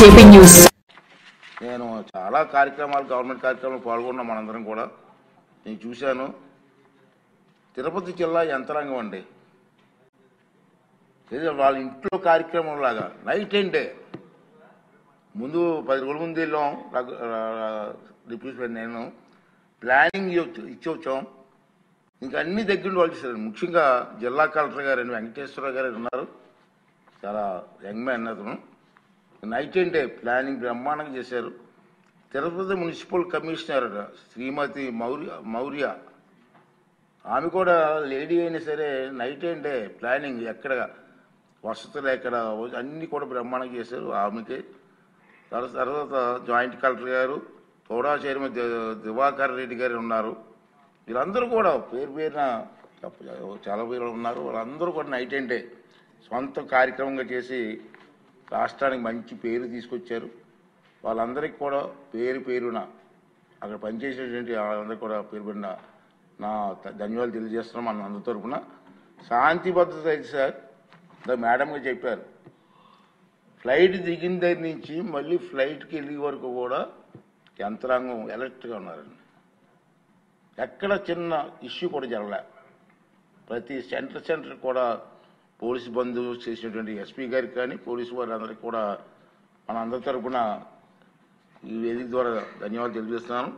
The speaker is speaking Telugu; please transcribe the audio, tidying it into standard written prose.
JP News. నేను చాలా కార్యక్రమాలు గవర్నమెంట్ కార్యక్రమాలు పాల్గొన్నా మనందరం కూడా నేను చూశాను. తిరుపతి జిల్లా యంత్రాంగం అండి, వాళ్ళ ఇంట్లో కార్యక్రమం లాగా నైట్ అండ్ డే. ముందు 10 రోజుల ముందు వెళ్ళాం, డిప్యూటీ నేను ప్లానింగ్ ఇచ్చి వచ్చాం. ఇంకా అన్ని దగ్గర వాళ్ళు చేశారు. ముఖ్యంగా జిల్లా కలెక్టర్ గారు వెంకటేశ్వర గారు ఉన్నారు, చాలా యంగ్ మ్యాన్ అతను. నైట్ అండ్ డే ప్లానింగ్ బ్రహ్మాండంగా చేశారు. తిరుపతి మున్సిపల్ కమిషనర్ శ్రీమతి మౌర్య ఆమె కూడా లేడీ అయినా సరే నైట్ అండ్ డే ప్లానింగ్, ఎక్కడ వసతులు ఎక్కడ అన్నీ కూడా బ్రహ్మాండంగా చేశారు ఆమెకి. తర్వాత జాయింట్ కలెక్టర్ గారు, తోడా చైర్మన్ దివాకర్ రెడ్డి గారు ఉన్నారు. వీళ్ళందరూ కూడా పేరున చాలా పేరు ఉన్నారు. వాళ్ళందరూ కూడా నైట్ అండ్ డే సొంత కార్యక్రమంగా చేసి రాష్ట్రానికి మంచి పేరు తీసుకొచ్చారు. వాళ్ళందరికీ కూడా పేరున అక్కడ పనిచేసేటువంటి వాళ్ళందరికీ కూడా పేరున నా ధన్యవాదాలు తెలియజేస్తున్నాం. మన అందరి తరఫున శాంతి భద్రత అయితే సార్ మేడం గారు చెప్పారు, ఫ్లైట్ దిగిన దగ్గర నుంచి మళ్ళీ ఫ్లైట్కి వెళ్ళే వరకు కూడా యంత్రాంగం అలర్ట్గా ఉన్నారండి. ఎక్కడ చిన్న ఇష్యూ కూడా జరగలే. ప్రతి సెంటర్ కూడా పోలీసు బందోబస్తు చేసినటువంటి ఎస్పీ గారికి కానీ పోలీసు వారందరికీ కూడా మన అందరి తరఫున ఈ వేదిక ద్వారా ధన్యవాదాలు తెలియజేస్తున్నాను.